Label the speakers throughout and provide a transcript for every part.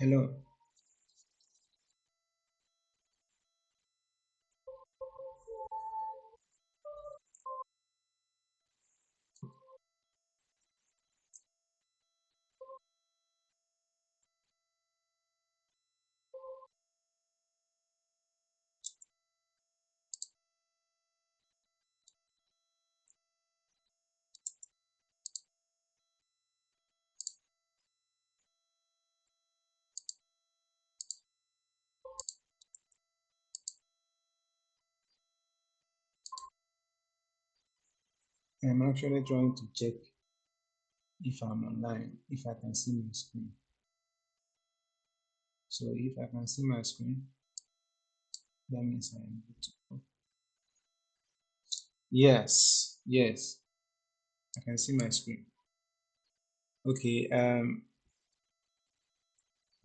Speaker 1: Hello, I'm actually trying to check if I'm online, if I can see my screen. So if I can see my screen, that means I am good to go. Yes, yes, I can see my screen. Okay,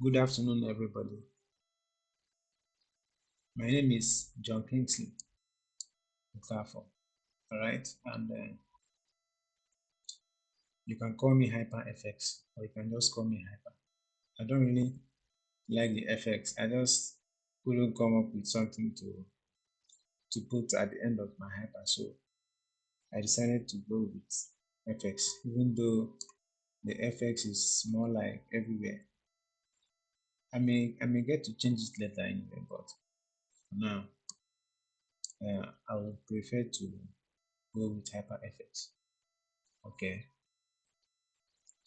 Speaker 1: good afternoon, everybody. My name is John Kingsley Okafo, all right? And you can call me HyperFX or you can just call me Hyper. I don't really like the FX. I just couldn't come up with something to put at the end of my Hyper. So I decided to go with FX, even though the FX is more like everywhere. I may get to change it later anyway, but for now, I would prefer to go with HyperFX. Okay.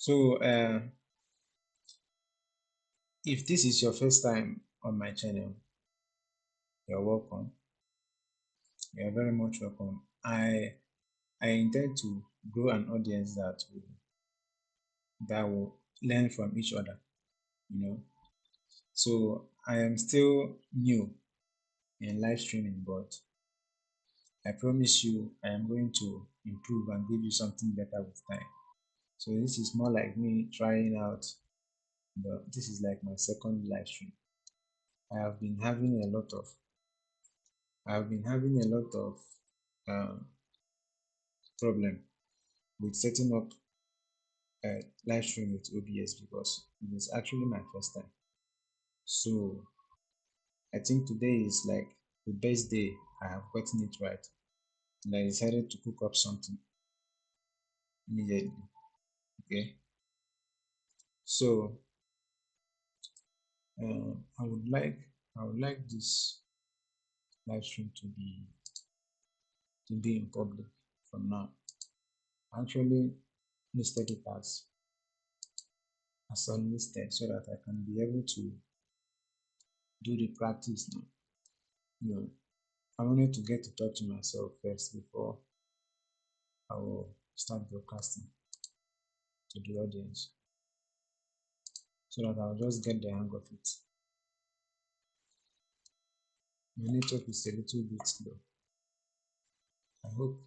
Speaker 1: So if this is your first time on my channel, you're welcome. You're very much welcome. I intend to grow an audience that will learn from each other. You know. So I am still new in live streaming, but I promise you I am going to improve and give you something better with time. So this is more like me trying out, but this is like my second live stream. I have been having a lot of I've been having a lot of problem with setting up a live stream with OBS because it is actually my first time. So I think today is like the best day I have gotten it right. And I decided to cook up something immediately. Okay. So I would like this live stream to be in public from now. I actually listed it as unlisted so that I can be able to do the practice now. You know, I wanted to get to talk to myself first before I will start broadcasting to the audience so that I'll just get the hang of it. My network is a little bit slow. I hope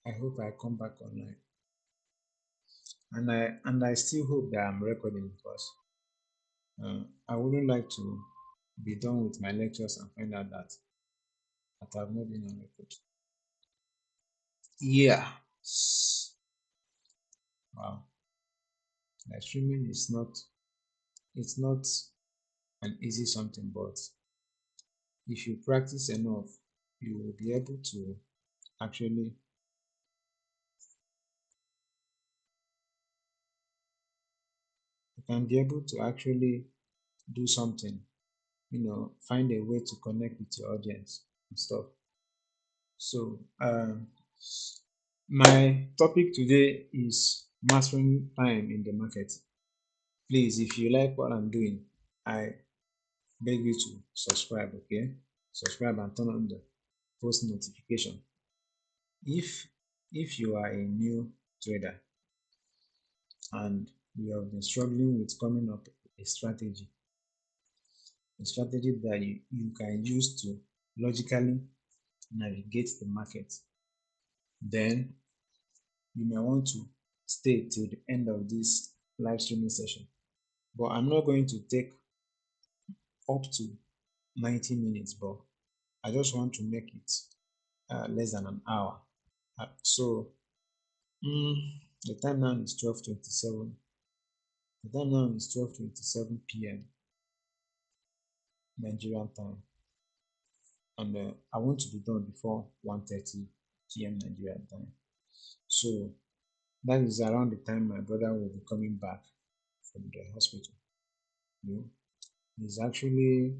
Speaker 1: I hope I come back online. And I still hope that I'm recording because I wouldn't like to be done with my lectures and find out that I've not been on record. Yeah. Wow. Like streaming is not an easy something, but if you practice enough, you will be able to actually you can be able to actually do something, find a way to connect with your audience and stuff. So my topic today is mastering time in the market. Please, if you like what I'm doing, I beg you to subscribe, okay? Subscribe and turn on the post notification. If if you are a new trader and you have been struggling with coming up with a strategy that you can use to logically navigate the market, then you may want to stay till the end of this live streaming session. But I'm not going to take up to 90 minutes, but I just want to make it less than an hour. So the time now is 12:27. The time now is 12:27 p.m. Nigerian time, and I want to be done before 1:30 p.m. Nigerian time. So that is around the time my brother will be coming back from the hospital. You know, he's actually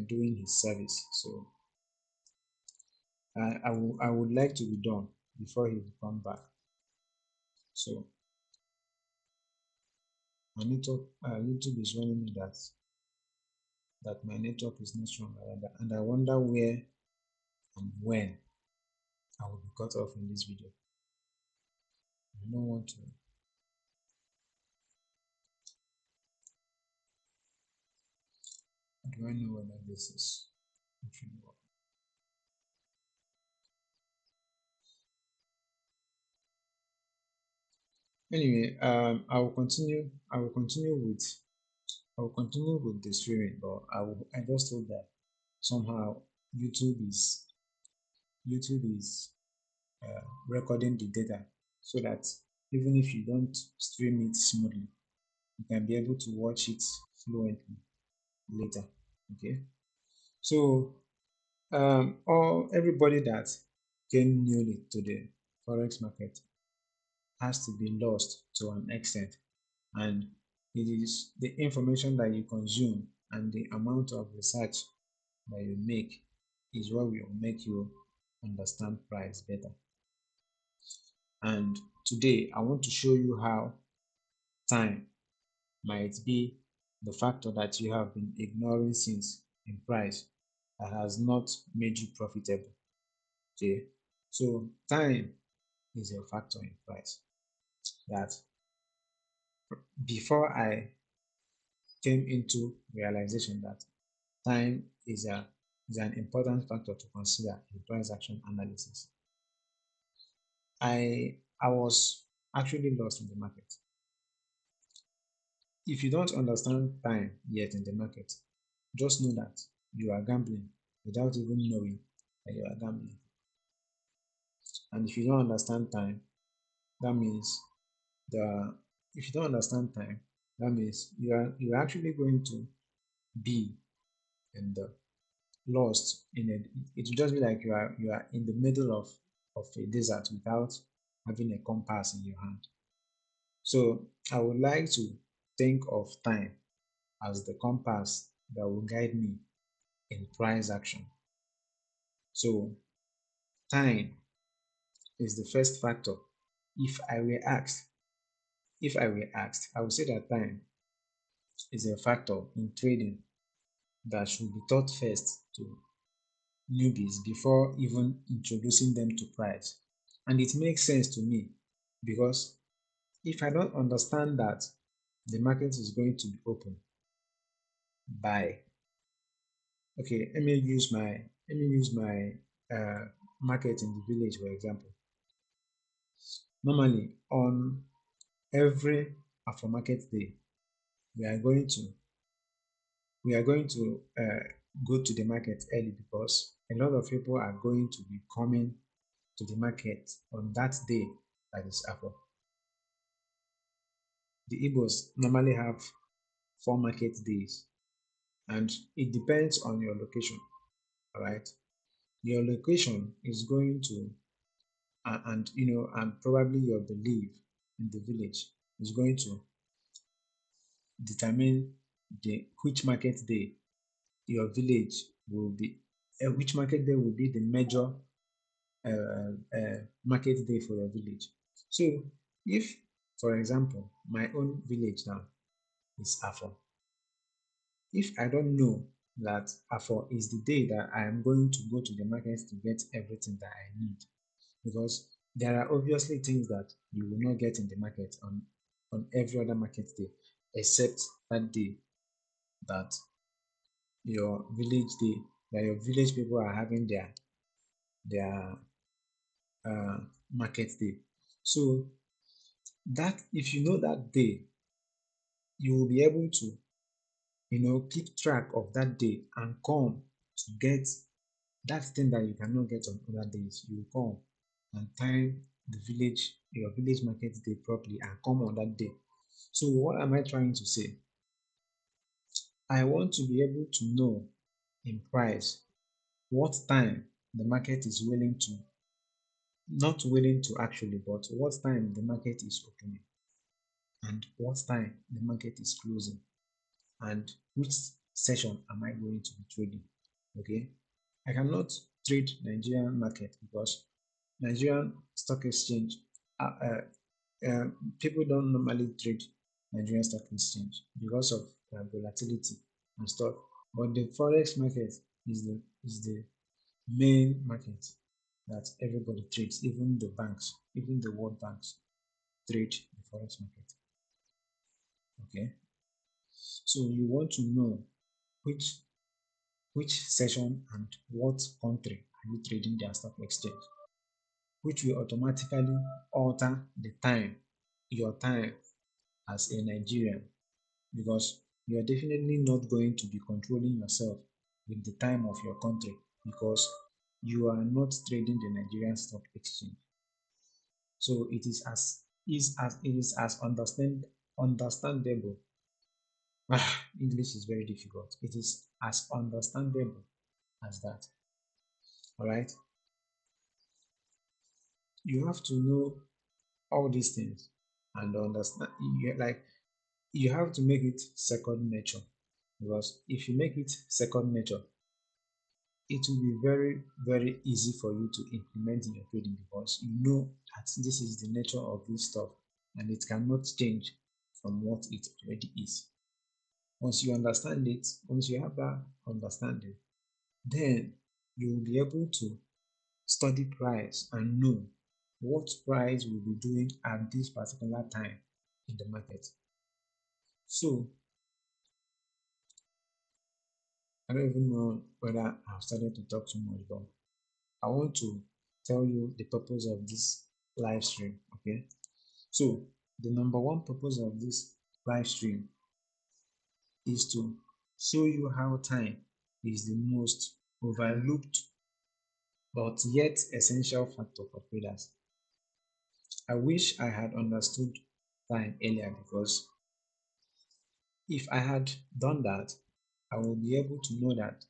Speaker 1: doing his service. So I would like to be done before he will come back. So my network, YouTube is warning me that my network is not strong, and I wonder where and when I will be cut off in this video. I don't want to. Do I know whether this is actually working? Anyway, I will continue with. I will continue with the streaming, but I just hope that somehow YouTube is YouTube is recording the data so that even if you don't stream it smoothly, you can be able to watch it fluently later. Okay. So all everybody that came newly to the forex market has to be lost to an extent, and it is the information that you consume and the amount of research that you make is what will make you understand price better. And today I want to show you how time might be the factor that you have been ignoring since in price that has not made you profitable. Okay, so time is a factor in price that before I came into realization that time is an important factor to consider in price action analysis. I was actually lost in the market. If you don't understand time yet in the market, just know that you are gambling without even knowing that you are gambling. And if you don't understand time, that means the if you don't understand time, that means you're actually going to be in the lost in it. It will just be like you are in the middle of a desert without having a compass in your hand. So I would like to think of time as the compass that will guide me in price action. So time is the first factor. If I were asked, if I were asked, I would say that time is a factor in trading that should be taught first to newbies before even introducing them to price. And it makes sense to me because if I don't understand that the market is going to be open by, okay, let me use my market in the village for example. Normally on every after market day, we are going to go to the market early because a lot of people are going to be coming to the market on that day that is Afro. The Igbos normally have 4 market days, and it depends on your location. All right, your location is going to and and probably your belief in the village is going to determine the which market day your village will be which market day will be the major market day for your village. So if, for example, my own village now is Afo, if I don't know that Afo is the day that I am going to go to the market to get everything that I need, because there are obviously things that you will not get in the market on every other market day, except that day that your village day, that your village people are having their uh, market day. So that if you know that day, you will be able to keep track of that day and come to get that thing that you cannot get on other days. You will come and time the village your village market day properly and come on that day. So what am I trying to say? I want to be able to know in price what time the market is willing to, not willing to actually, but what time the market is opening and what time the market is closing and which session am I going to be trading. Okay. I cannot trade Nigerian market because Nigerian stock exchange, uh, uh, uh, people don't normally trade Nigerian stock exchange because of volatility and stuff. But the forex market is the main market that everybody trades, even the banks, even the world banks trade the forex market. Okay, so you want to know which session and what country are you trading their stock exchange, which will automatically alter the time, your time as a Nigerian, because you are definitely not going to be controlling yourself with the time of your country because you are not trading the Nigerian stock exchange. So it is as understandable. English is very difficult. It is as understandable as that. All right. You have to know all these things and understand. You have to make it second nature because if you make it second nature, it will be very, very easy for you to implement in your trading because you know that this is the nature of this stuff and it cannot change from what it already is. Once you understand it, once you have that understanding, then you will be able to study price and know what price will be doing at this particular time in the market. So I don't even know whether I've started to talk too much, but I want to tell you the purpose of this live stream. Okay. So the number one purpose of this live stream is to show you how time is the most overlooked but yet essential factor for traders. I wish I had understood time earlier because if I had done that, I will be able to know that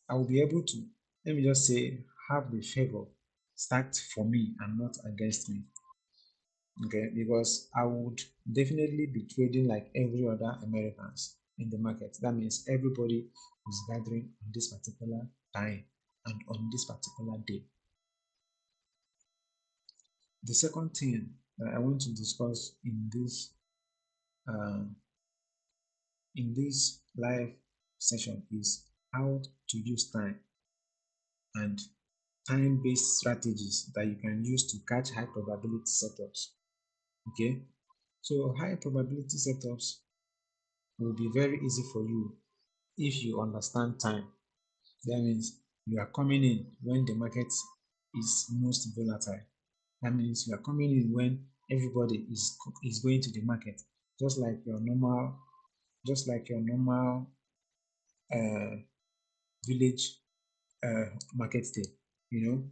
Speaker 1: I will be able to, let me just say, have the favor stacked for me and not against me. Okay, because I would definitely be trading like every other Americans in the market. That means everybody is gathering on this particular time and on this particular day. The second thing that I want to discuss uh, in this live session is how to use time and time-based strategies that you can use to catch high probability setups. Okay, so high probability setups will be very easy for you if you understand time. That means you are coming in when the market is most volatile. That means you are coming in when everybody is going to the market, just like your normal, just like your normal uh, village market day. You know,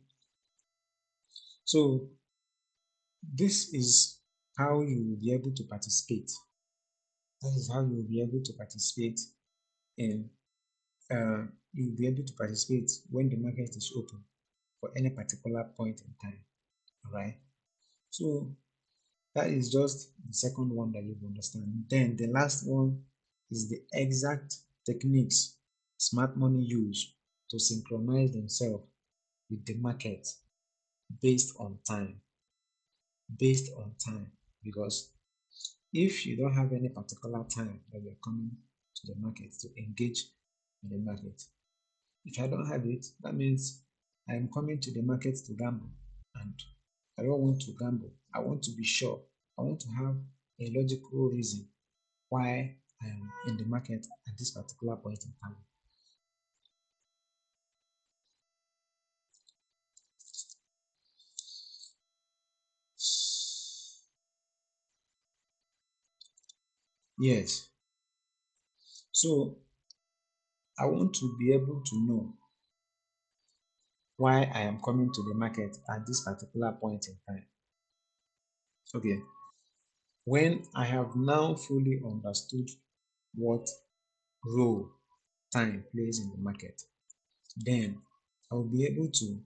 Speaker 1: so this is how you will be able to participate. That is how you will be able to participate in. You'll be able to participate when the market is open for any particular point in time. All right. So that is just the second one that you understand. Then the last one is the exact techniques smart money use to synchronize themselves with the market based on time. Based on time. Because if you don't have any particular time that you're coming to the market to engage in the market, if I don't have it, that means I am coming to the market to gamble. And I don't want to gamble. I want to be sure. I want to have a logical reason why I am in the market at this particular point in time. Yes. So I want to be able to know why I am coming to the market at this particular point in time. Okay. When I have now fully understood what role time plays in the market, then I will be able to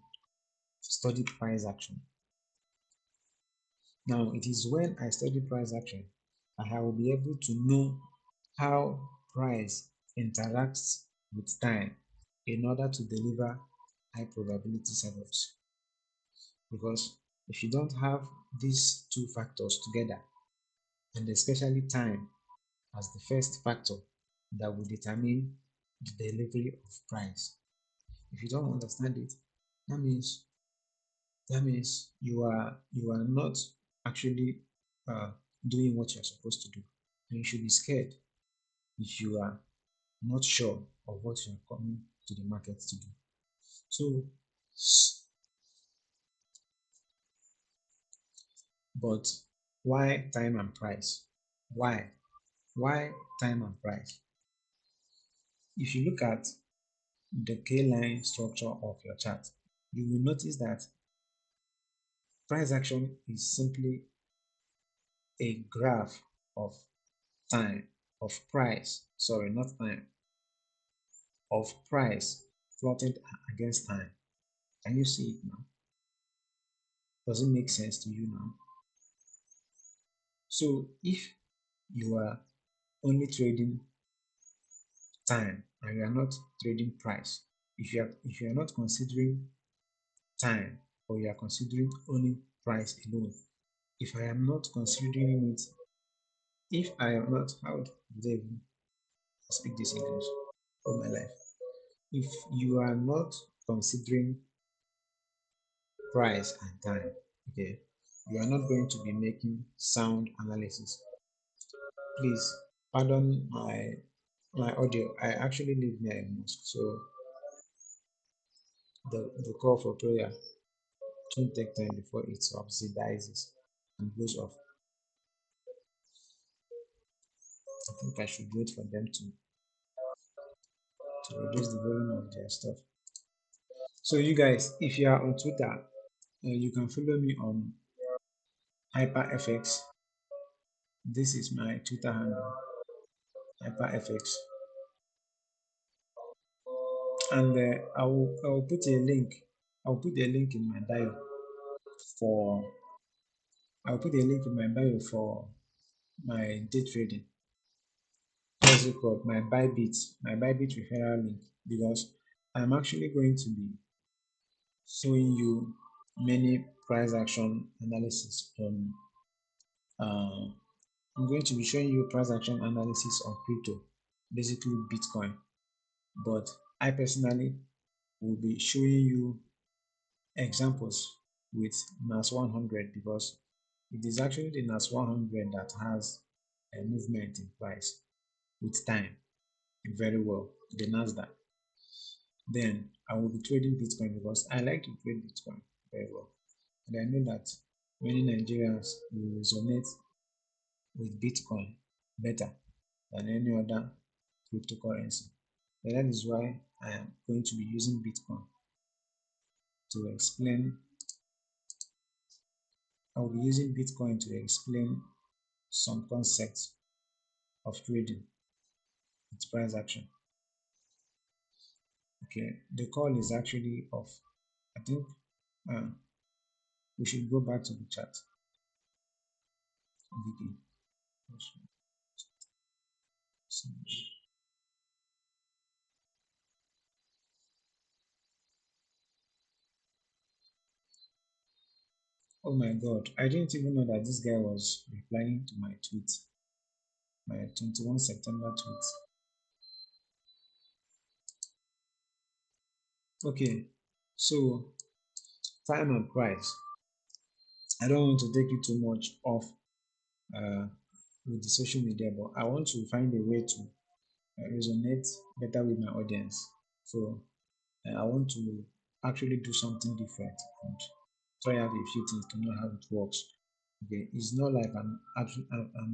Speaker 1: study price action. Now, it is when I study price action that I will be able to know how price interacts with time in order to deliver high probability setups. Because if you don't have these two factors together, and especially time as the first factor that will determine the delivery of price, if you don't understand it, that means you are not actually uh, doing what you're supposed to do, and you should be scared if you are not sure of what you're coming to the market to do. So, but why time and price? Why? Why time and price? If you look at the K line structure of your chart, you will notice that price action is simply a graph of time, of price, sorry, not time, of price plotted against time. Can you see it now? Does it make sense to you now? So if you are only trading time and you are not trading price, if you are not considering time or you are considering only price alone, if I am not considering it, if I am not, how do they even speak this English all my life? If you are not considering price and time, okay, you are not going to be making sound analysis. Please pardon my audio. I actually live near a mosque, so the call for prayer won't take time before it subsidizes and goes off. I think I should wait for them to reduce the volume of their stuff. So you guys, if you are on Twitter, you can follow me on HyperFX. This is my Twitter handle, HyperFX, and I will put a link. I'll put a link in my bio for I'll put a link in my bio for my day trading. What's it called? My Bybit referral link, because I'm actually going to be showing you many price action analysis on uh, I'm going to be showing you price action analysis on crypto, basically Bitcoin. But I personally will be showing you examples with NAS 100, because it is actually the NAS 100 that has a movement in price with time very well, the NASDAQ. Then I will be trading Bitcoin because I like to trade Bitcoin very well. And I know that many Nigerians will resonate with Bitcoin better than any other cryptocurrency. And that is why I am going to be using Bitcoin to explain. I will be using Bitcoin to explain some concepts of trading, its price action. Okay, the call is actually off. I think uh, we should go back to the chat. Vicky. Oh my god, I didn't even know that this guy was replying to my tweet, my 21 September tweet. Okay, so time and price. I don't want to take you too much off uh, with the social media, but I want to find a way to resonate better with my audience. So I want to actually do something different and try out a few things to know how it works. Okay, it's not like I'm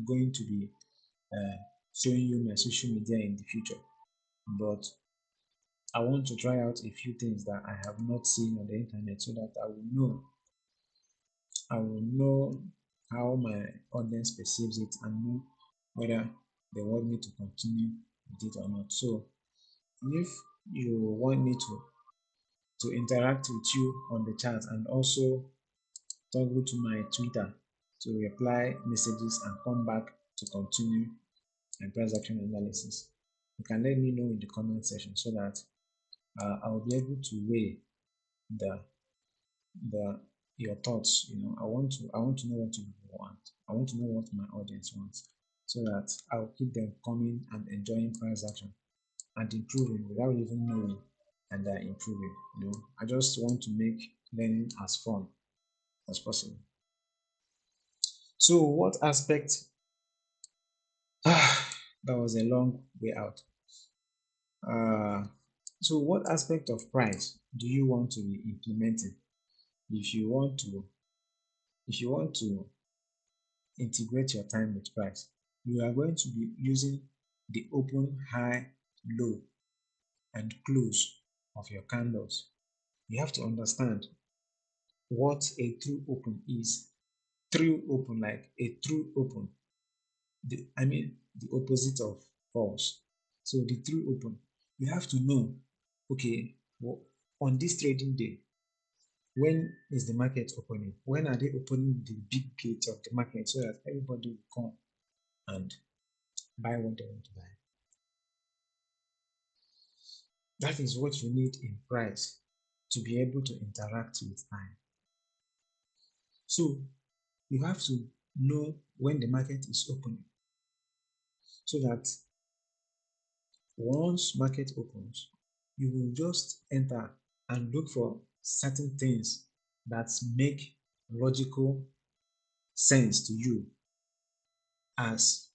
Speaker 1: going to be uh, showing you my social media in the future, but I want to try out a few things that I have not seen on the internet so that I will know how my audience perceives it and know whether they want me to continue with it or not. So if you want me to interact with you on the chat and also toggle to my Twitter to reply messages and come back to continue my price action analysis, you can let me know in the comment section so that I'll be able to weigh the the your thoughts. I want to know what you want. I want to know what my audience wants so that I'll keep them coming and enjoying price action and improving without even knowing and they're improving. I just want to make learning as fun as possible. So what aspect that was a long way out. Uh, so what aspect of price do you want to be implementing if you want to if you want to integrate your time with price? You are going to be using the open, high, low, and close of your candles. You have to understand what a true open is. True open, like a true open. The opposite of false. So the true open, you have to know, okay, well, on this trading day, when is the market opening? When are they opening the big gate of the market so that everybody will come and buy what they want to buy? That is what you need in price to be able to interact with time. So you have to know when the market is opening so that once market opens, you will just enter and look for certain things that make logical sense to you as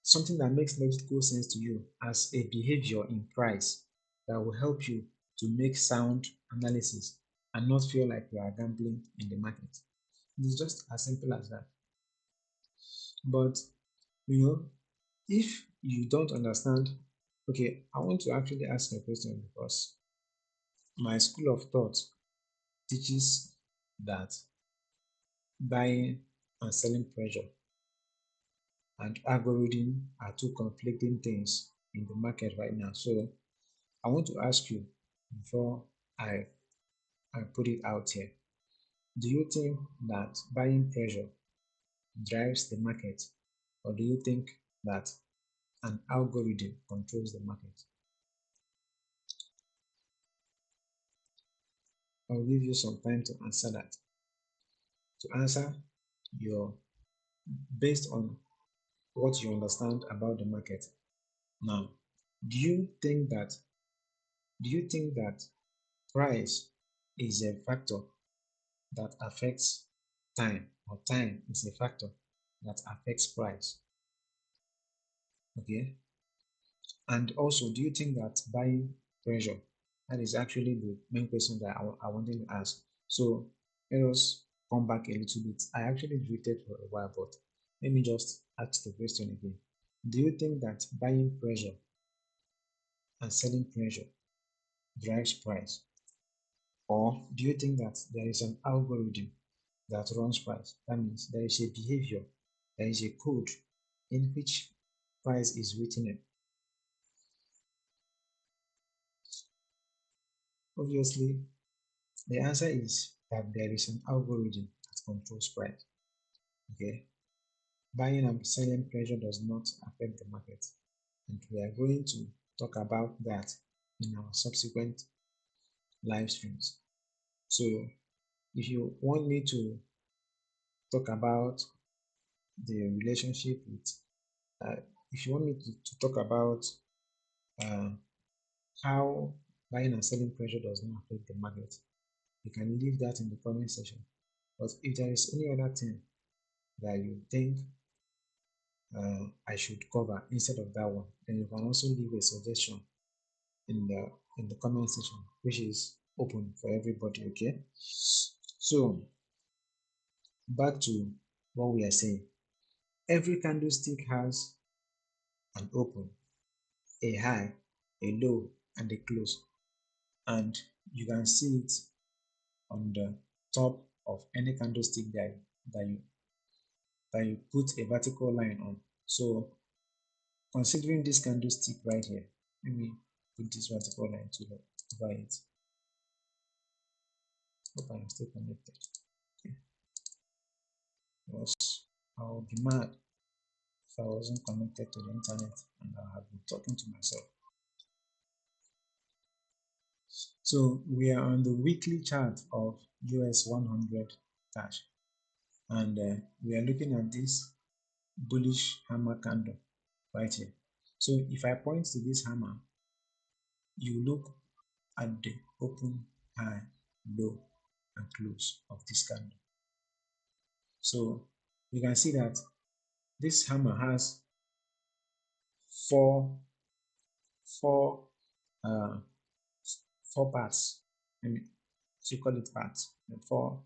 Speaker 1: something that makes logical sense to you as a behavior in price that will help you to make sound analysis and not feel like you are gambling in the market. It's just as simple as that. But you know, if you don't understand, okay, I want to actually ask a question because my school of thought teaches that buying and selling pressure and algorithm are two conflicting things in the market right now. So I want to ask you before I, I put it out here. Do you think that buying pressure drives the market, or do you think that an algorithm controls the market? I'll give you some time to answer that. To answer your based on what you understand about the market. Now, do you think that do you think that price is a factor that affects time, or time is a factor that affects price? Okay. And also, do you think that buying pressure, that is actually the main question that I wanted to ask. So let us come back a little bit. I actually drifted for a while, but let me just ask the question again. Do you think that buying pressure and selling pressure drives price? Or do you think that there is an algorithm that runs price? That means there is a behavior, there is a code in which price is written in. Obviously, the answer is that there is an algorithm that controls price. Okay, buying and selling pressure does not affect the market, and we are going to talk about that in our subsequent live streams. So, if you want me to talk about the relationship with, uh, if you want me to talk about uh, how buying and selling pressure does not affect the market, you can leave that in the comment section. But if there is any other thing that you think I should cover instead of that one, then you can also leave a suggestion in the comment section, which is open for everybody. Okay. So back to what we are saying. Every candlestick has an open, a high, a low, and a close, and you can see it on the top of any candlestick that you that you put a vertical line on. So considering this candlestick right here, let me put this vertical line to the over it. Hope I am still connected. Okay. Because I would be mad if I wasn't connected to the internet and I have been talking to myself. So we are on the weekly chart of US 100 cash, and we are looking at this bullish hammer candle right here. So if I point to this hammer, you look at the open, high, low, and close of this candle. So you can see that this hammer has four four uh, four parts. I mean, so call it parts. The four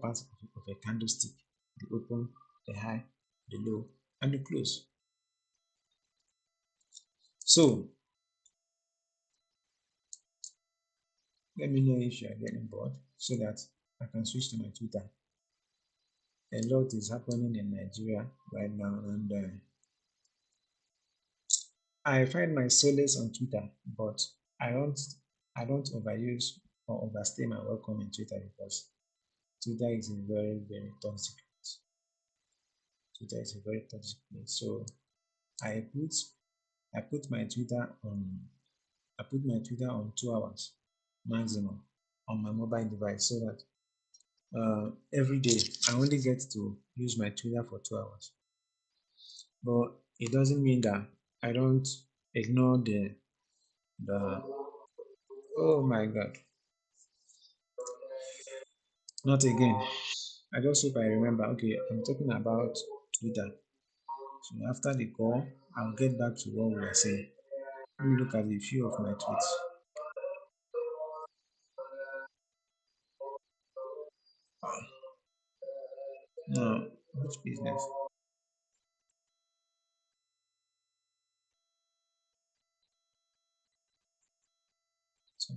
Speaker 1: parts of a candlestick: the open, the high, the low, and the close. So let me know if you are getting bored so that I can switch to my Twitter. A lot is happening in Nigeria right now, and I find my solace on Twitter, but I don't I don't overuse or overstay my welcome in Twitter because Twitter is a very toxic place. Twitter is a very toxic place. So I put I put my Twitter on I put my Twitter on 2 hours maximum on my mobile device so that every day I only get to use my Twitter for 2 hours. But it doesn't mean that I don't ignore the oh my god, not again. I just hope I remember. Okay, I'm talking about Twitter. So after the call, I'll get back to what we were saying. Let me look at a few of my tweets. No, which business? So,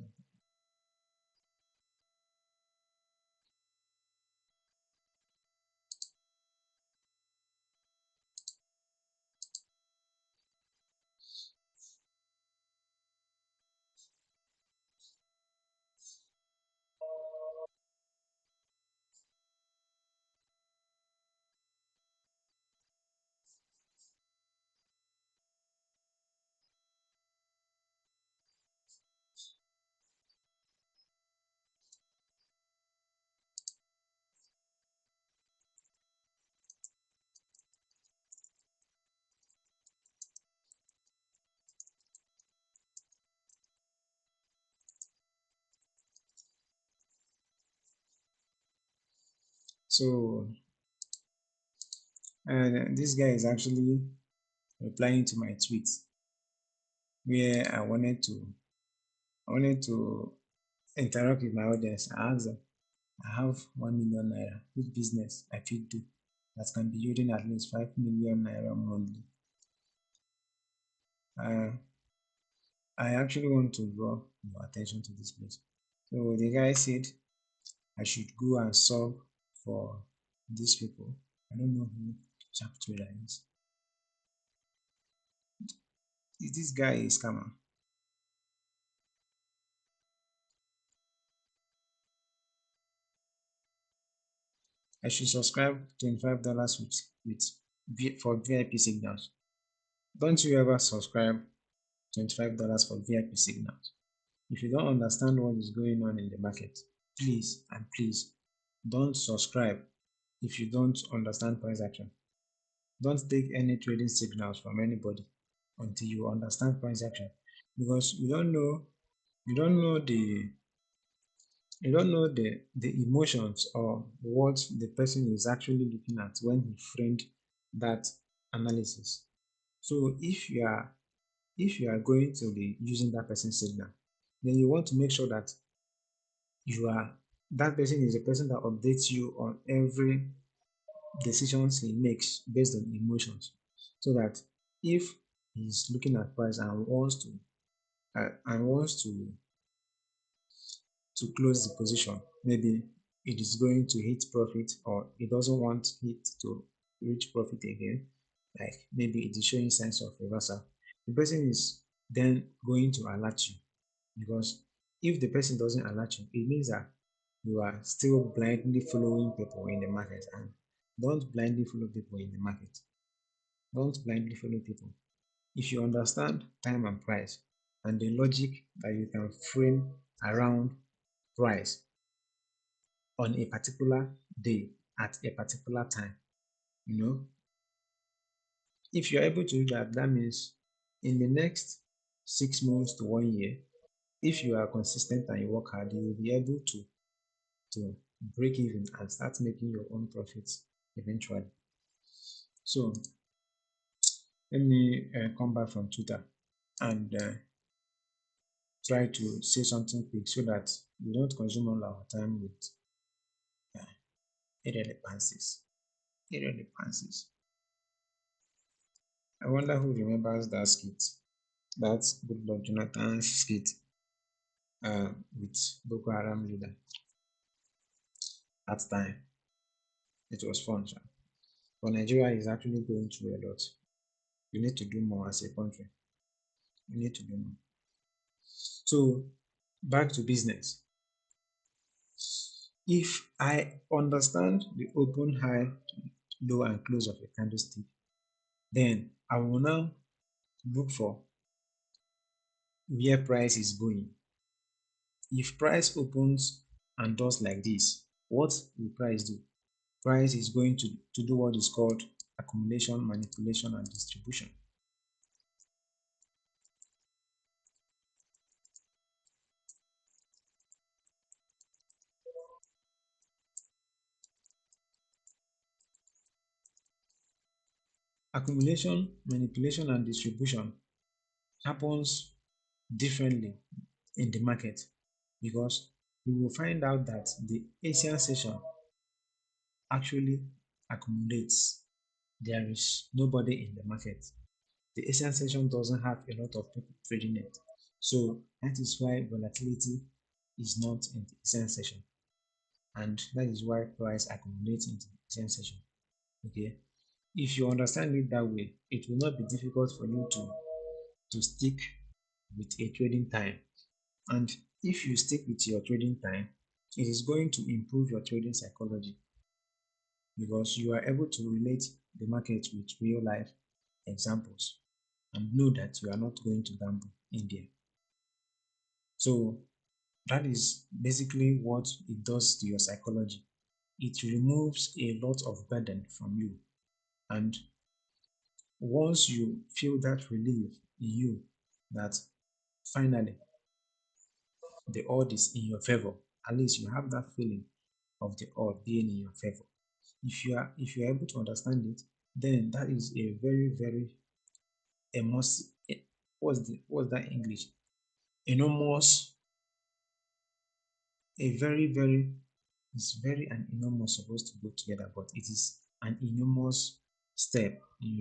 Speaker 1: so and this guy is actually replying to my tweet where I wanted to interact with my audience. I asked them, I have 1 million naira. Which business I fit do that can be yielding at least 5 million naira monthly? Uh, I actually want to draw your attention to this place. So the guy said I should go and solve for these people. I don't know who Sharp Trader is. Is this guy a scammer? I should subscribe $25 for VIP signals. Don't you ever subscribe $25 for VIP signals? If you don't understand what is going on in the market, please and please don't subscribe if you don't understand price action. Don't take any trading signals from anybody until you understand price action because you don't know the emotions or what the person is actually looking at when he framed that analysis. So if you are going to be using that person's signal, then you want to make sure that you are that person is a person that updates you on every decisions he makes based on emotions, so that if he's looking at price and wants to close the position, maybe it is going to hit profit or he doesn't want it to reach profit again, like maybe it is showing signs of reversal, the person is then going to alert you. Because if the person doesn't alert you, it means that you are still blindly following people in the market. And don't blindly follow people in the market. Don't blindly follow people. If you understand time and price and the logic that you can frame around price on a particular day at a particular time, you know, if you're able to do that, that means in the next 6 months to 1 year, if you are consistent and you work hard, you will be able to break even and start making your own profits eventually. So let me come back from Twitter and try to say something quick so that we don't consume all our time with uh, irrelevancies. Irrelevancies. I wonder who remembers that skit, that Good Luck Jonathan skit with Boko Haram leader at time. It was fun, sha. But Nigeria is actually going through a lot. We need to do more as a country. We need to do more. So back to business. If I understand the open, high, low, and close of a candlestick, then I will now look for where price is going. If price opens and does like this, what will price do? Price is going to do what is called accumulation, manipulation, and distribution. Accumulation, manipulation, and distribution happens differently in the market because you will find out that the Asian session actually accumulates. There is nobody in the market. The Asian session doesn't have a lot of people trading it. So that is why volatility is not in the Asian session. And that is why price accumulates in the Asian session. Okay. If you understand it that way, it will not be difficult for you to stick with a trading time. And if you stick with your trading time, it is going to improve your trading psychology because you are able to relate the market with real life examples and know that you are not going to gamble in there. So that is basically what it does to your psychology. It removes a lot of burden from you. And once you feel that relief in you, that finally the odd is in your favor, at least you have that feeling of the odd being in your favor. If you are able to understand it, then that is a very enormous, what's that English? Enormous, a very it's very and enormous supposed to go together, but it is an enormous step in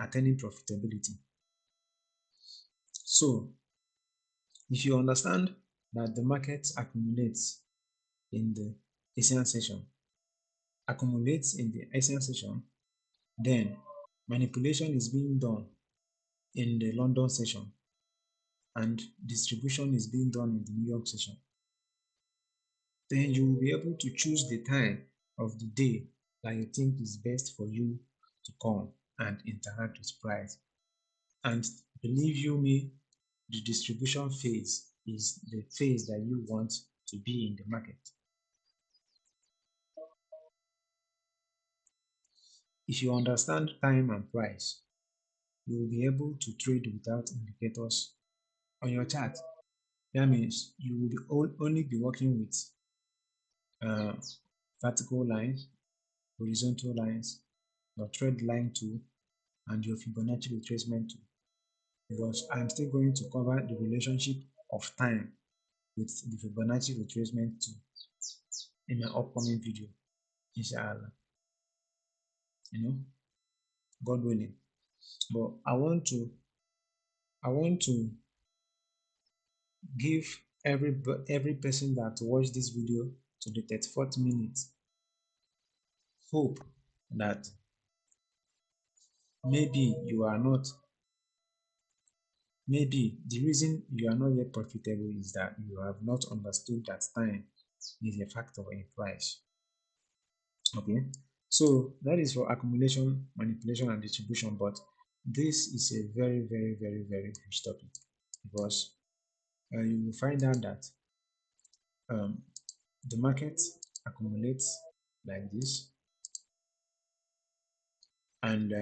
Speaker 1: attaining profitability. So if you understand that the market accumulates in the Asian session, accumulates in the Asian session, then manipulation is being done in the London session and distribution is being done in the New York session, then you will be able to choose the time of the day that you think is best for you to come and interact with price. And believe you me, the distribution phase is the phase that you want to be in the market. If you understand time and price, you will be able to trade without indicators on your chart. That means you will only be working with uh, vertical lines, horizontal lines, your trend line tool, and your Fibonacci retracement tool. Because I'm still going to cover the relationship of time with the Fibonacci retracement tool in an upcoming video, inshallah. You know, God willing. But I want to give every person that watched this video to the 34th minute hope that maybe you are not, maybe the reason you are not yet profitable is that you have not understood that time is a factor in price. Okay, so that is for accumulation, manipulation, and distribution. But this is a very, very, very, very huge topic because you will find out that um, the market accumulates like this, and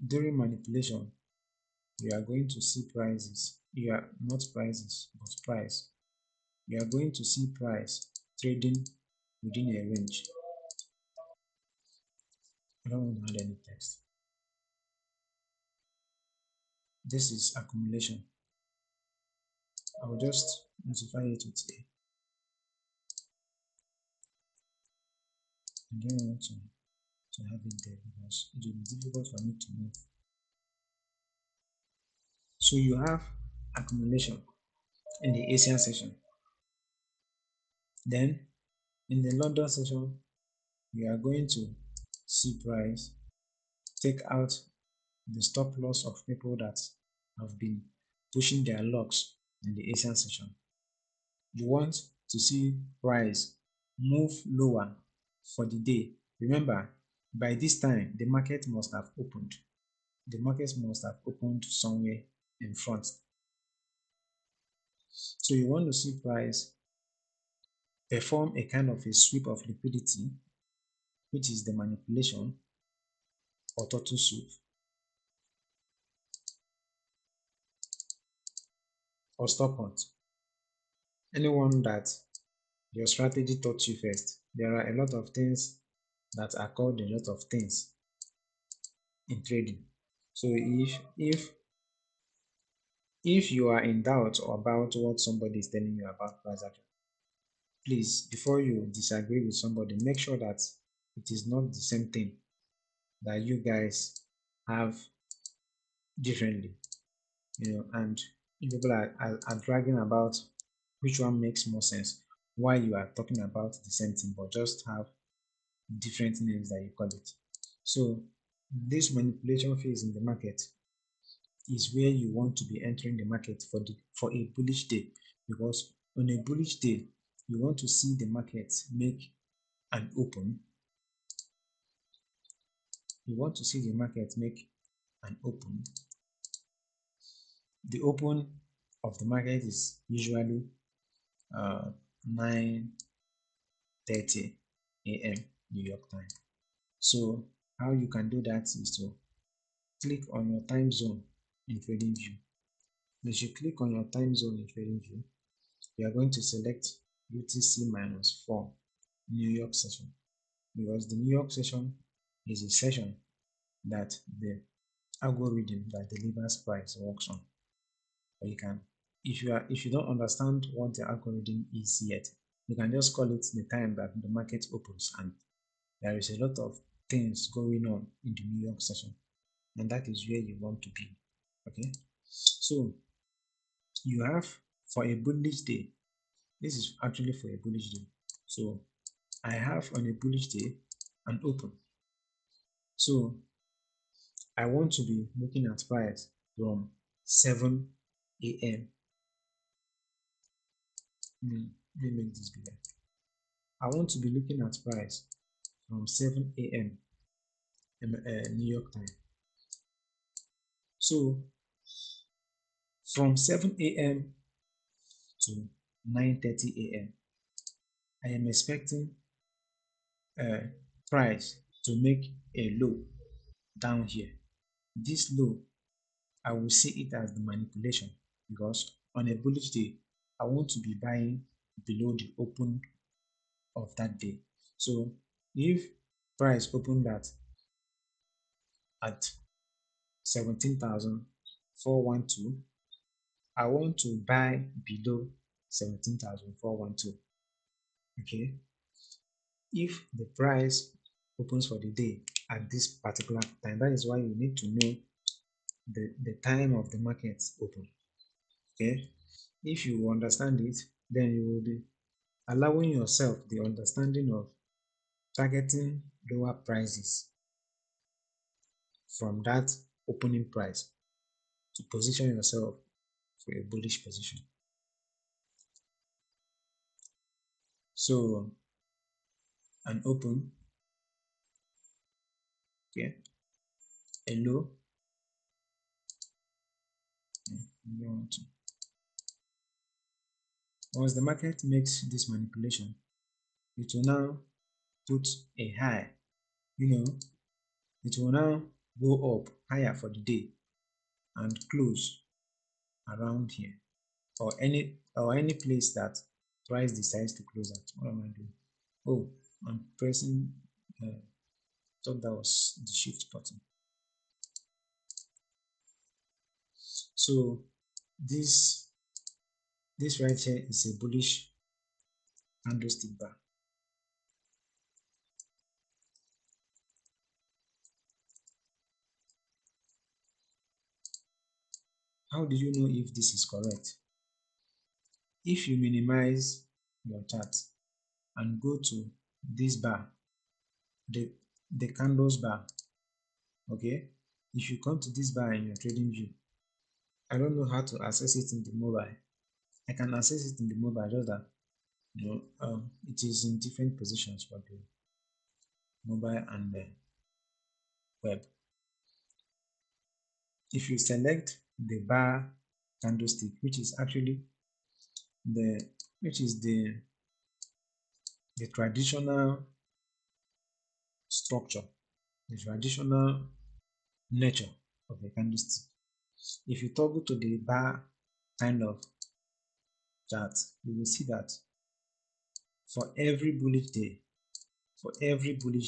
Speaker 1: during manipulation, you are going to see prices. You are not prices, but price. You are going to see price trading within a range. I don't want to add any text. This is accumulation. I will just notify it with A. I don't want to have it there because it will be difficult for me to move. So you have accumulation in the Asian session. Then in the London session, we are going to see price take out the stop loss of people that have been pushing their locks in the Asian session. You want to see price move lower for the day. Remember, by this time, the market must have opened. The market must have opened somewhere in front. So you want to see price perform a kind of a sweep of liquidity, which is the manipulation or total sweep or stop hunt. Anyone that your strategy taught you first. There are a lot of things that are called a lot of things in trading. So if you are in doubt about what somebody is telling you about price action, please before you disagree with somebody, make sure that it is not the same thing that you guys have differently. And people are dragging about which one makes more sense, why you are talking about the same thing but just have different names that you call it. So this manipulation phase in the market is where you want to be entering the market for a bullish day, because on a bullish day you want to see the market make an open. You want to see the market make an open. The open of the market is usually 9:30 a.m. New York time. So how you can do that is to click on your time zone in TradingView. As you click on your time zone in TradingView, you are going to select UTC minus 4 New York session, because the New York session is a session that the algorithm that delivers price works on. Or you can, if you don't understand what the algorithm is yet, you can just call it the time that the market opens, and there is a lot of things going on in the New York session, and that is where you want to be. Okay, so you have for a bullish day. This is actually for a bullish day. So I have on a bullish day an open. So I want to be looking at price from 7 a.m. Let me make this bigger. I want to be looking at price from 7 a.m. New York time. So from 7 a.m. to 9:30 a.m. I am expecting price to make a low down here. This low, I will see it as the manipulation, because on a bullish day, I want to be buying below the open of that day. So if price opened at 17,412, I want to buy below 17,412. Okay. If the price opens for the day at this particular time, that is why you need to know the time of the market open. Okay. If you understand it, then you will be allowing yourself the understanding of targeting lower prices from that opening price to position yourself for a bullish position. So an open, okay, a low, you want to. Once the market makes this manipulation, it will now put a high, you know, it will now go up higher for the day and close around here or any place that price decides to close at. What am I doing? Oh, I'm pressing. Thought that was the shift button. So this this right here is a bullish candlestick bar. How do you know if this is correct? If you minimize your chart and go to this bar, the the candles bar, okay? If you come to this bar in your trading view, I don't know how to access it in the mobile. I can access it in the mobile, just that it is in different positions for the mobile and the web. If you select the bar candlestick, which is actually the which is the traditional structure, the traditional nature of the candlestick. If you toggle to the bar kind of chart, you will see that for every bullish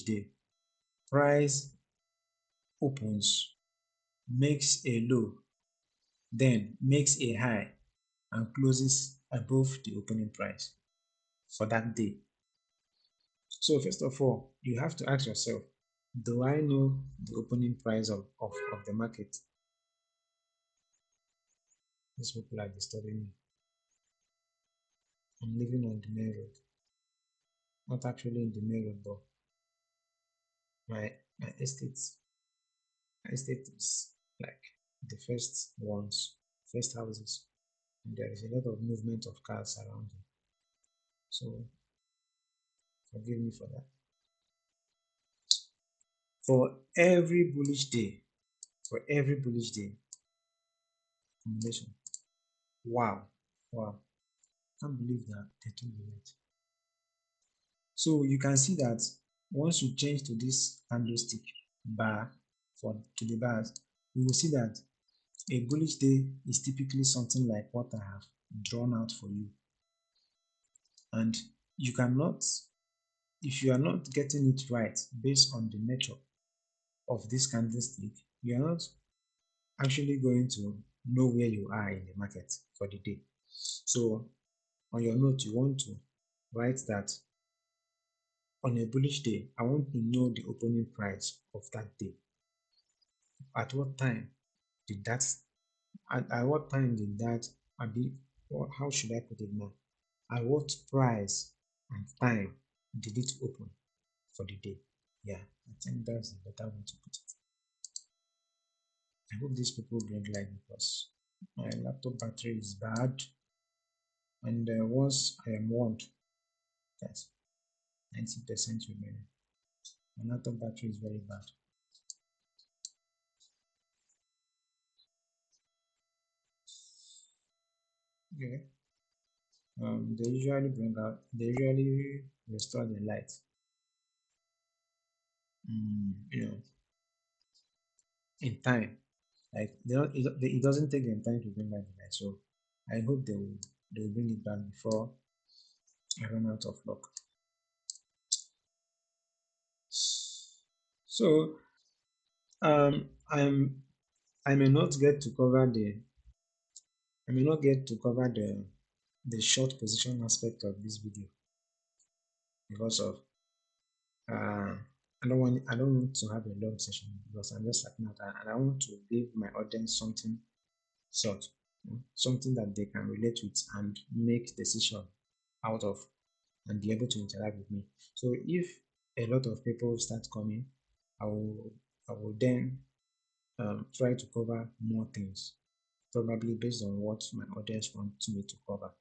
Speaker 1: day, price opens, makes a low, then makes a high and closes above the opening price for that day. So first of all, you have to ask yourself, do I know the opening price of the market? These people are disturbing me. I'm living on the main road. Not actually in the main road, but my my estate my estate is like the first houses. And there is a lot of movement of cars around here. So forgive me for that. For every bullish day, for every bullish day, accumulation. Wow. Wow. Can't believe that they took the rate. So you can see that once you change to this candlestick bar for to the bars, you will see that a bullish day is typically something like what I have drawn out for you. And you cannot, if you are not getting it right based on the nature of this candlestick, you are not actually going to know where you are in the market for the day. So on your note, you want to write that on a bullish day, I want to know the opening price of that day. At what time did that, at what time did that, or how should I put it now? At what price and time did it open for the day? Yeah, I think that's the better way to put it. I hope these people bring light because my laptop battery is bad, and once I am warned that 90% remaining, my laptop battery is very bad. Okay. They usually restore the light. You know, in time. Like they don't, it doesn't take them time to bring back the light. So I hope they will bring it back before I run out of luck. So um, I'm I may not get to cover the I may not get to cover the short position aspect of this video because of I don't want to have a long session because I'm just like that and I want to give my audience something short, something that they can relate with and make decision out of and be able to interact with me. So if a lot of people start coming, I will then try to cover more things, probably based on what my audience want me to cover,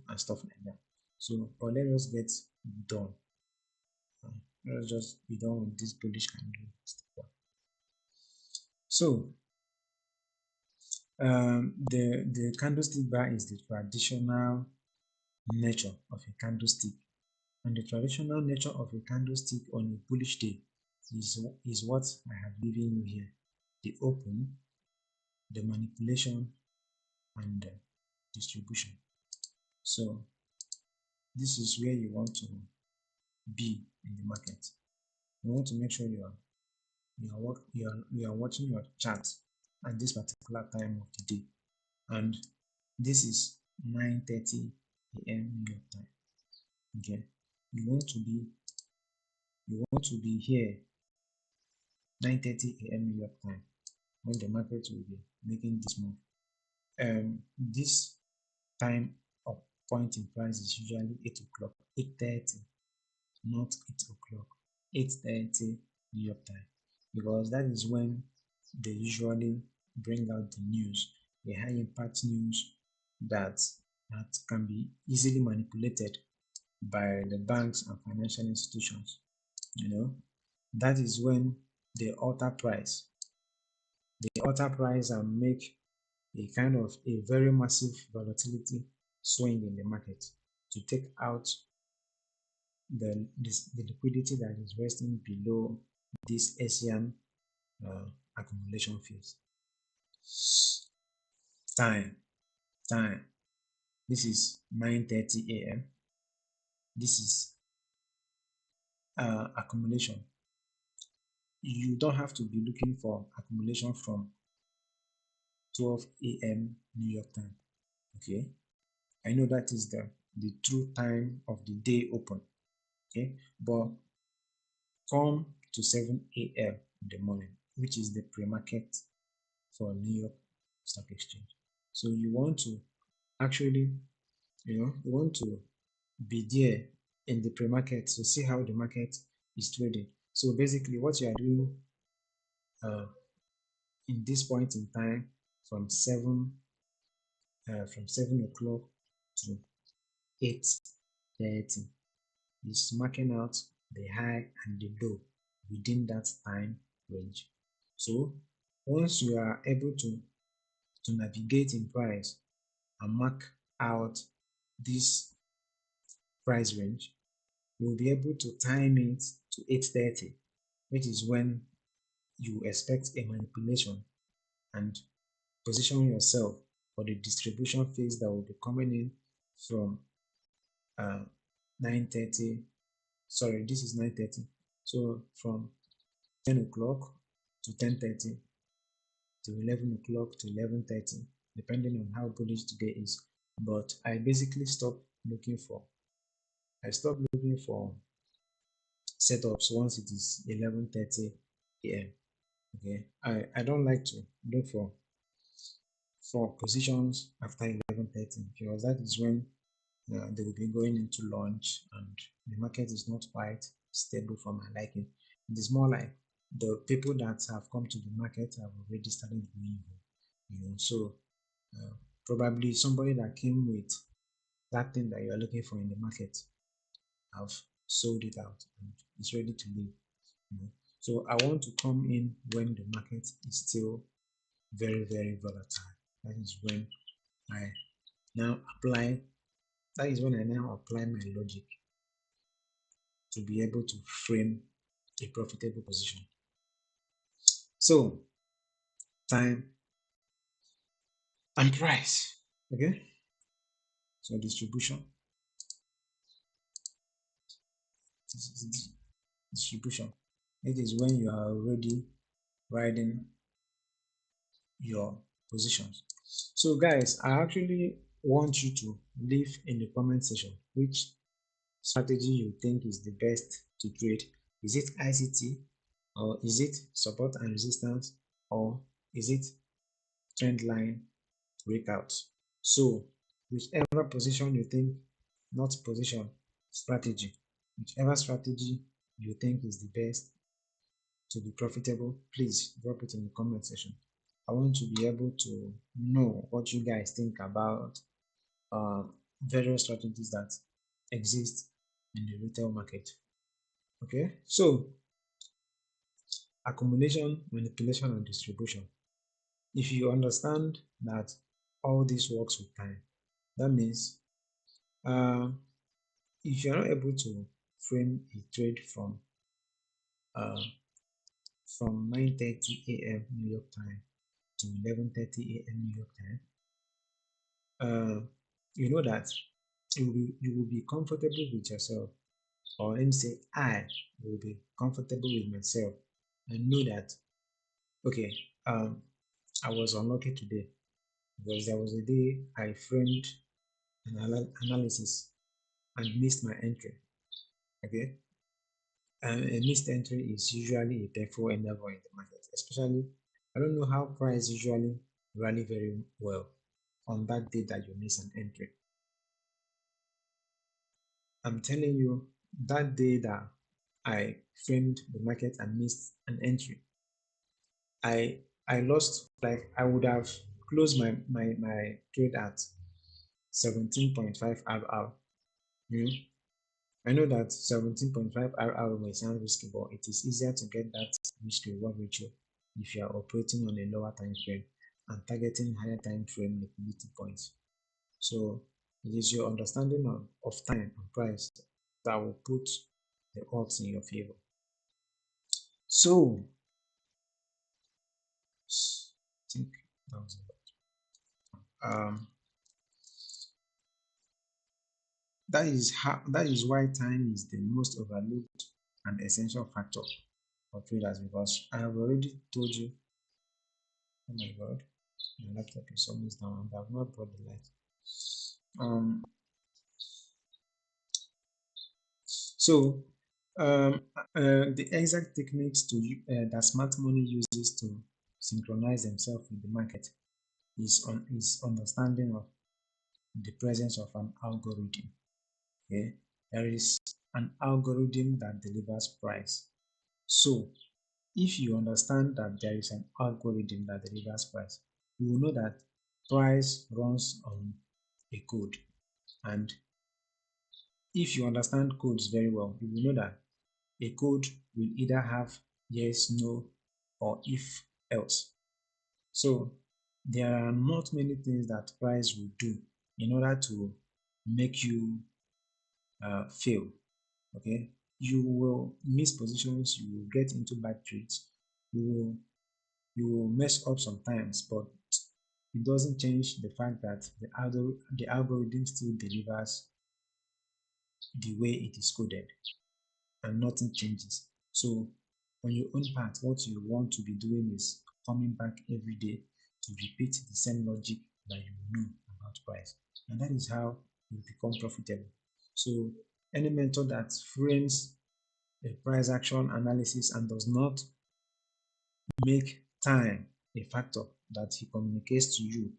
Speaker 1: and stuff like that. So, but let us get done. Let us just be done with this bullish candle. So, the candlestick bar is the traditional nature of a candlestick, and the traditional nature of a candlestick on a bullish day is what I have given you here: the open, the manipulation, and the distribution. So this is where you want to be in the market. You want to make sure you are watching your chart at this particular time of the day, and this is 9:30 a.m. New York time. Okay, you want to be here 9:30 a.m. New York time when the market will be making this move. This time of point in price is usually 8 o'clock, 8:30, not 8 o'clock, 8:30 New York time, because that is when they usually bring out the news, the high impact news that can be easily manipulated by the banks and financial institutions. You know, that is when they alter price. They alter price and make a kind of a very massive volatility swing in the market to take out the liquidity that is resting below this ASEAN accumulation phase. Time, time. This is 9:30 a.m. This is accumulation. You don't have to be looking for accumulation from 12 a.m. New York time. Okay, I know that is the true time of the day open. Okay, but come to 7 a.m. in the morning, which is the pre-market for New York Stock Exchange. So you want to actually, you want to be there in the pre-market to see how the market is trading. So basically, what you are doing uh, in this point in time from 7 o'clock to 8:30 is marking out the high and the low within that time range. So once you are able to navigate in price and mark out this price range, you'll be able to time it to 8:30, which is when you expect a manipulation, and position yourself for the distribution phase that will be coming in from uh, 9:30. Sorry, this is 9:30. So from 10 o'clock to 10:30 to 11 o'clock to 11:30, depending on how bullish the day is. But I basically stopped looking for setups once it is 11:30 a.m. Okay, I don't like to look for positions after 11:30, because that is when they will be going into launch and the market is not quite stable for my liking. It is more like the people that have come to the market have already started going home. So uh, probably somebody that came with that thing that you are looking for in the market have sold it out and is ready to leave. you know. So I want to come in when the market is still very, very volatile. That is when I now apply that is when I now apply my logic to be able to frame a profitable position. So time and price. Okay. So distribution. Distribution. It is when you are already riding your positions. So guys, I actually want you to leave in the comment section which strategy you think is the best to trade. Is it ICT, or is it support and resistance, or is it trend line breakout? So whichever position you think, not position, strategy, whichever strategy you think is the best to be profitable, please drop it in the comment section. I want to be able to know what you guys think about uh, various strategies that exist in the retail market. Okay, so accumulation, manipulation, and distribution. If you understand that all this works with time, that means uh, if you're not able to frame a trade uh, from 9:30 a.m. New York time to 11:30 a.m. New York time, you know that you will be comfortable with yourself, or let me say, I will be comfortable with myself and know that okay, um, I was unlucky today because there was a day I framed an analysis and missed my entry. Okay, and a missed entry is usually a painful endeavor in the market, especially I don't know how price usually rally very well on that day that you miss an entry. I'm telling you, that day that I framed the market and missed an entry, I I lost, like I would have closed my trade at 17.5 RR. You know, I know that 17.5 RR may sound risky, but it is easier to get that risk reward ratio if you are operating on a lower time frame and targeting higher time frame liquidity points. So it is your understanding of time and price that will put the odds in your favor. So I think that was it. That is why time is the most overlooked and essential factor for traders, because I have already told you. Oh my god, my laptop is almost down and I've not brought the light. Um, so the exact techniques that smart money uses to synchronize themselves with the market is understanding of the presence of an algorithm. Okay, there is an algorithm that delivers price. So if you understand that there is an algorithm that delivers price, you will know that price runs on a code. And if you understand codes very well, you will know that a code will either have yes, no, or if else. So there are not many things that price will do in order to make you fail. Okay, you will miss positions, you will get into bad trades, you will mess up sometimes, but it doesn't change the fact that the algorithm still delivers the way it is coded and nothing changes. So on your own part, what you want to be doing is coming back every day to repeat the same logic that you know about price. And that is how you become profitable. So any method that frames a price action analysis and does not make time a factor that he communicates to you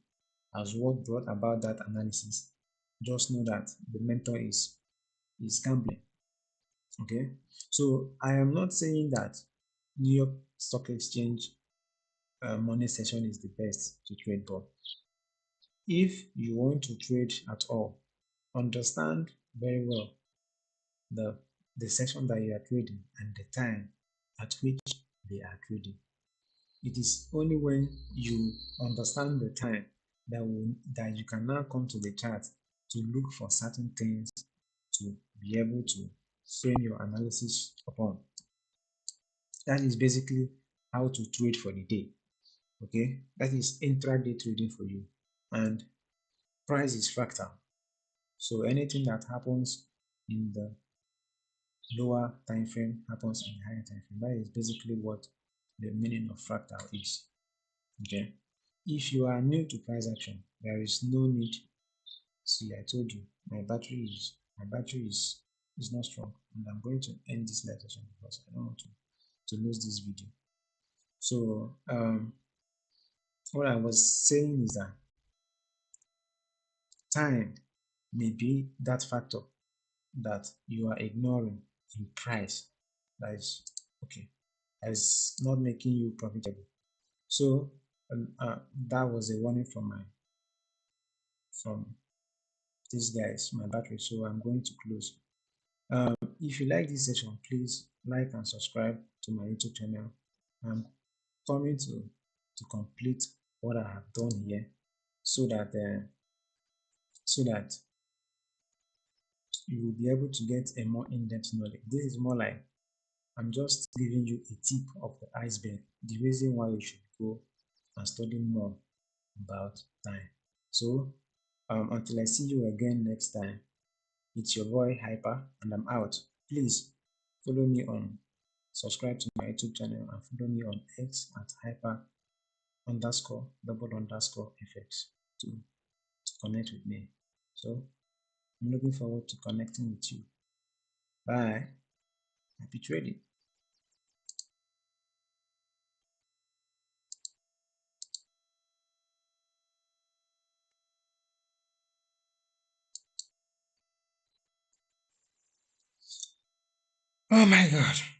Speaker 1: as what brought about that analysis, just know that the mentor is gambling. Okay, so I am not saying that New York Stock Exchange morning session is the best to trade, but if you want to trade at all, understand very well the the session that you are trading and the time at which they are trading. It is only when you understand the time that you can now come to the chart to look for certain things to be able to frame your analysis upon. That is basically how to trade for the day. Okay, that is intraday trading for you, and price is fractal. So anything that happens in the lower time frame happens in the higher time frame. That is basically what the meaning of fractal is. Okay, if you are new to price action, there is no need. See, I told you my battery is not strong, and I'm going to end this live session because I don't want to lose this video. So what I was saying is that time may be that factor that you are ignoring in price. That is okay. as not making you profitable. So that was a warning from these guys, my battery. So I'm going to close. If you like this session, please like and subscribe to my YouTube channel. I'm coming to complete what I have done here, so that so that you will be able to get a more in-depth knowledge. This is more like I'm just giving you a tip of the iceberg, the reason why you should go and study more about time. So until I see you again next time, it's your boy Hyper, and I'm out. Please follow me on, subscribe to my YouTube channel, and follow me on X at hyper underscore double underscore FX to connect with me. So I'm looking forward to connecting with you. Bye. Happy trading. Oh my God.